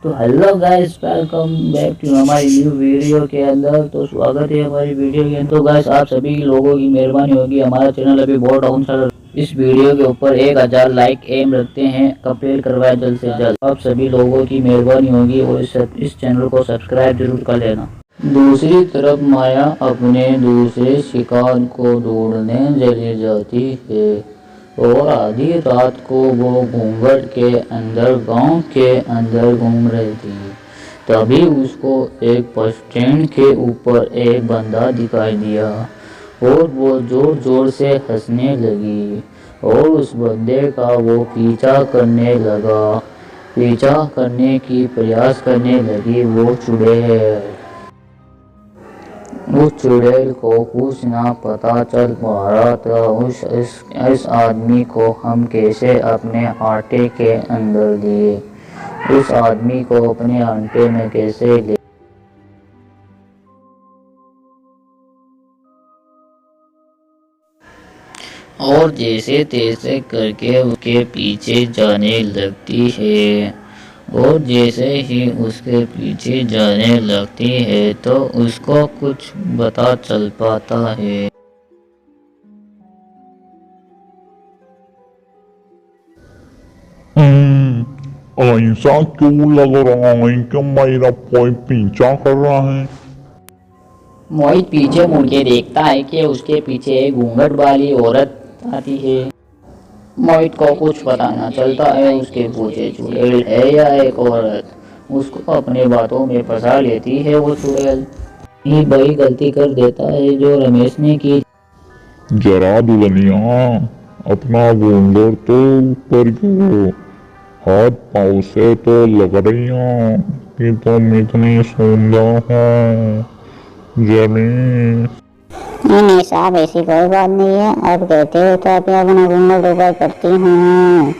तो hello guys, welcome back to हमारी new video के अंदर। तो स्वागत है हमारी वीडियो के अंदर। तो गाइस, आप सभी लोगों की मेहरबानी होगी, हमारा चैनल अभी बहुत डाउन चल रहा है। इस वीडियो के ऊपर 1000 लाइक एम रखते हैं, कंप्लीट करवाए जल्द से जल्द। आप सभी लोगों की मेहरबानी होगी और इस चैनल को सब्सक्राइब जरूर कर लेना। दूसरी तरफ माया अपने दूसरे शिकार को ढूंढने चली जाती है और आधी रात को वो घूंघट के अंदर गांव के अंदर घूम रही थी। तभी उसको एक बस स्टैंड के ऊपर एक बंदा दिखाई दिया और वो जोर जोर से हंसने लगी और उस बंदे का वो पीछा करने लगा। पीछा करने की प्रयास करने लगी वो चुड़ैल। उस चुड़ैल को कुछ ना पता चल पा रहा था इस आदमी को हम कैसे अपने आटे के अंदर लिए, उस आदमी को अपने आटे में कैसे ले। और जैसे तैसे करके उसके पीछे जाने लगती है और जैसे ही उसके पीछे जाने लगती है तो उसको कुछ पता चल पाता है। ऐसा क्यों लग रहा है कि मेरा कोई पीछा कर रहा है। मोहित पीछे मुड़ के देखता है कि उसके पीछे एक घूंघट वाली औरत आती है। मोहित को कुछ पता न चलता है उसके पीछे चुड़ैल है या एक औरत। उसको अपने बातों में फंसा लेती है वो चुड़ैल। ही बड़ी गलती कर देता है जो रमेश ने की। जरा दुल्हनिया, अपना घूंघट तो ऊपर करो, हाथ पाँव से तो लग रही हो कि तुम इतनी सुंदर हो। जमी नहीं साहब, ऐसी कोई बात नहीं है। आप कहते हो तो आप अपना घूंघट ऊपर करती हूँ।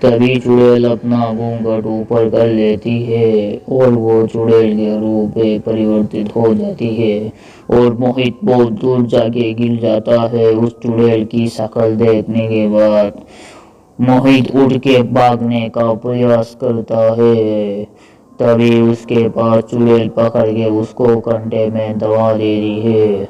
तभी चुड़ैल अपना घूंघट ऊपर कर लेती है और वो चुड़ैल के रूप में परिवर्तित हो जाती है और मोहित बहुत दूर जाके गिर जाता है उस चुड़ैल की शक्ल देखने के बाद। मोहित उठ के भागने का प्रयास करता है। तभी उसके पास चुड़ैल पकड़ के उसको कंधे में दबा दे रही है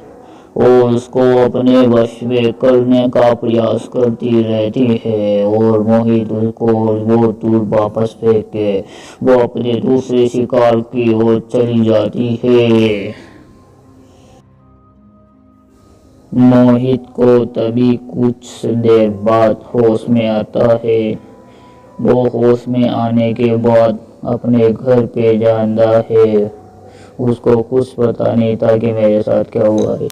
और उसको अपने वश में करने का प्रयास करती रहती है और मोहित उसको बहुत दूर वापस फेंक के वो अपने दूसरे शिकार की ओर चली जाती है। मोहित को तभी कुछ देर बाद होश में आता है। वो होश में आने के बाद अपने घर पे जानता है। उसको कुछ पता नहीं था कि मेरे साथ क्या हुआ है।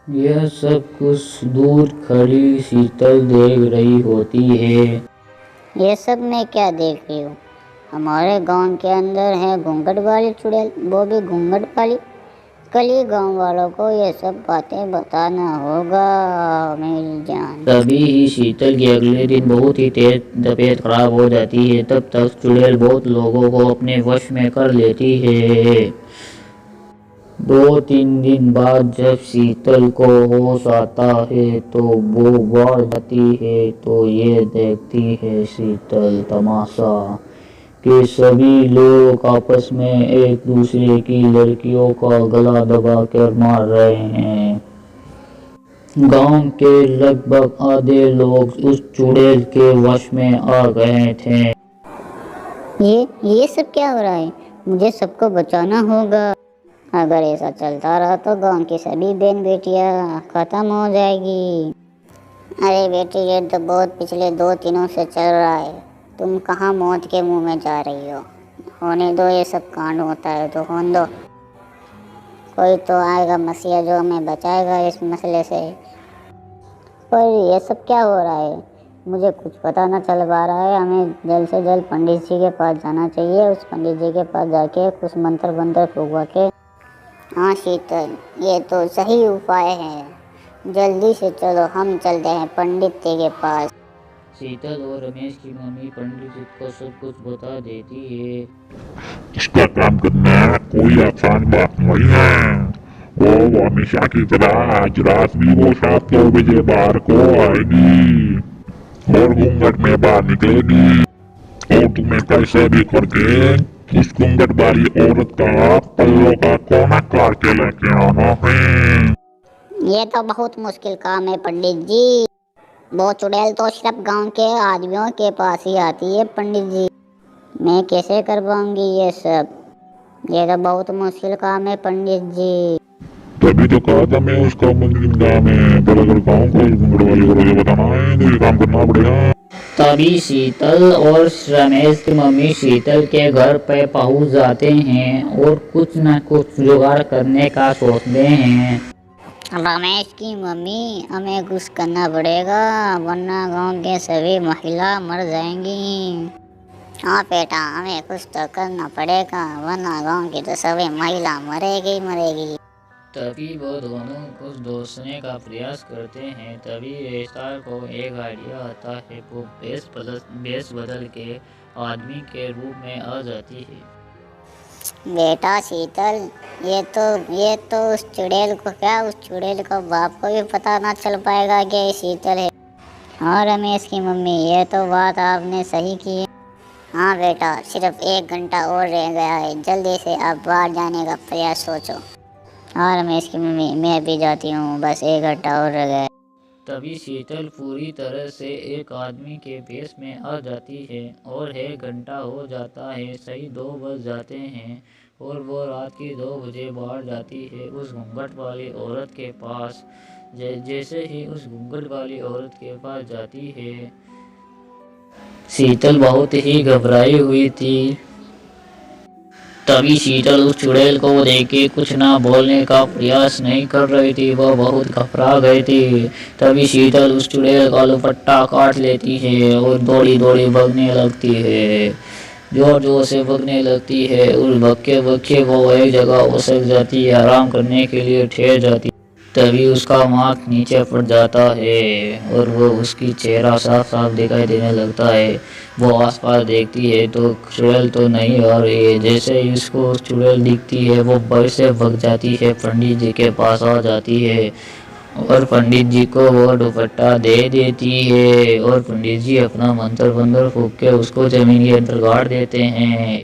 यह सब कुछ दूर खड़ी शीतल देख रही होती है। ये सब मैं क्या देख रही हूँ? हमारे गांव के अंदर है घूंघट वाली चुड़ैल, वो भी घूंघट वाली। कल ही गांव वालों को ये सब बातें बताना होगा मेरी जान। तभी ही शीतल के अगले दिन बहुत ही तेज तबीयत खराब हो जाती है। तब तक चुड़ैल बहुत लोगों को अपने वश में कर लेती है। 2-3 दिन बाद जब शीतल को होश आता है तो वो बढ़ जाती है तो ये देखती है शीतल तमाशा कि सभी लोग आपस में एक दूसरे की लड़कियों का गला दबा कर मार रहे हैं। गांव के लगभग आधे लोग उस चुड़ैल के वश में आ गए थे। ये सब क्या हो रहा है? मुझे सबको बचाना होगा। अगर ऐसा चलता रहा तो गांव की सभी बहन बेटियां खत्म हो जाएगी। अरे बेटी, ये तो बहुत पिछले 2 दिनों से चल रहा है। तुम कहाँ मौत के मुंह में जा रही हो? होने दो, ये सब कांड होता है तो होने दो। कोई तो आएगा मसीहा जो हमें बचाएगा इस मसले से। पर ये सब क्या हो रहा है? मुझे कुछ पता ना चल पा रहा है। हमें जल्द से जल्द पंडित जी के पास जाना चाहिए। उस पंडित जी के पास जाके कुछ मंत्र वंत्र फूंकवा के। हाँ शीतल, ये तो सही उपाय है। जल्दी से चलो, हम चलते हैं पंडित जी के पास। शीतल और रमेश की मम्मी पंडित जी को सब कुछ बता देती है। इसका काम करना कोई आसान बात नहीं है। वो हमेशा की तरह आज रात भी वो 7-9 बजे बाहर को आएगी और घूंघट में बाहर निकलेगी और तुम्हें कैसे भी करके उस घूंघट वाली औरत का पल्लों का कोना काट के लेके आना है। ये तो बहुत मुश्किल काम है पंडित जी। वो चुड़ैल तो सिर्फ गांव के आदमियों के पास ही आती है पंडित जी। मैं कैसे कर पाऊंगी ये सब? ये तो बहुत मुश्किल काम है पंडित जी। तभी तो कहा था मैं उसका मंदिर गाँव में, पर अगर गाँव को घूंघट वाली औरत को बताना है तो ये काम करना पड़ेगा। तभी शीतल और रमेश की मम्मी शीतल के घर पे पहुंच जाते हैं और कुछ न कुछ जुगाड़ करने का सोचते हैं। रमेश की मम्मी, हमें कुछ करना पड़ेगा वरना गांव के सभी महिला मर जाएंगी। हाँ बेटा, हमें कुछ तो करना पड़ेगा वरना गांव की तो सभी महिला मरेगी मरेगी। तभी वो दोनों कुछ दोषने का प्रयास करते हैं। तभी रेस्टार को एक आइडिया आता है। वो बेस बदल के आदमी के रूप में आ जाती है। बेटा शीतल, ये तो उस चुड़ैल को बाप को भी पता ना चल पाएगा कि ये शीतल है। हाँ रमेश की मम्मी, ये तो बात आपने सही की है। हाँ बेटा, सिर्फ 1 घंटा और रह गया है, जल्दी से आप बाहर जाने का प्रयास सोचो। हाँ रमेश की मम्मी, मैं भी जाती हूँ, बस 1 घंटा और रह गया है। तभी शीतल पूरी तरह से एक आदमी के भेष में आ जाती है और 1 घंटा हो जाता है। सही 2 बज जाते हैं और वो रात की 2 बजे बाहर जाती है उस घूंघट वाली औरत के पास। जैसे ही उस घूंघट वाली औरत के पास जाती है, शीतल बहुत ही घबराई हुई थी। तभी शीतल उस चुड़ैल को देख के कुछ ना बोलने का प्रयास नहीं कर रही थी। वह बहुत घबरा गई थी। तभी शीतल उस चुड़ैल का दुपट्टा काट लेती है और दौड़ी दौड़ी भागने लगती है। जोर जोर से भागने लगती है और भक्के भक्के वो एक जगह उछल जाती है, आराम करने के लिए ठहर जाती है। तभी उसका माथ नीचे पड़ जाता है और वो उसकी चेहरा साफ साफ दिखाई देने लगता है। वो आसपास देखती है तो चुड़ैल तो नहीं आ रही है। जैसे ही उसको चुड़ैल दिखती है वो भय से भग जाती है, पंडित जी के पास आ जाती है और पंडित जी को वो दुपट्टा दे देती है और पंडित जी अपना मंत्र बंत्र फूंक के उसको जमीन के अंदर गाड़ देते हैं।